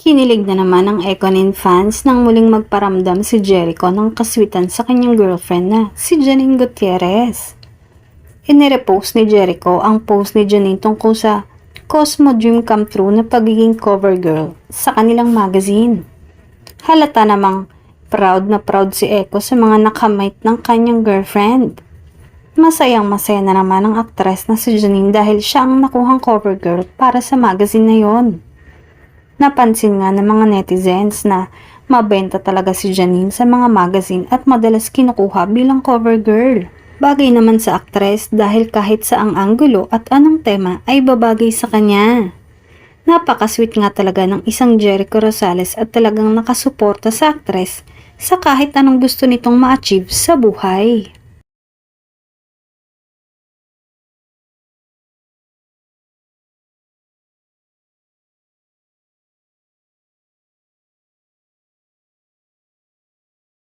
Kinilig na naman ang Ekonin fans nang muling magparamdam si Jericho ng kaswitan sa kanyang girlfriend na si Janine Gutierrez. Inirepost ni Jericho ang post ni Janine tungkol sa Cosmo Dream Come True na pagiging cover girl sa kanilang magazine. Halata namang proud na proud si Eko sa mga nakamate ng kanyang girlfriend. Masayang-masaya na naman ang aktres na si Janine dahil siya ang nakuhang cover girl para sa magazine na yon. Napansin nga ng mga netizens na mabenta talaga si Janine sa mga magazine at madalas kinukuha bilang cover girl. Bagay naman sa aktres dahil kahit saang anggulo at anong tema ay babagay sa kanya. Napakasweet nga talaga ng isang Jericho Rosales at talagang nakasuporta sa aktres sa kahit anong gusto nitong ma-achieve sa buhay.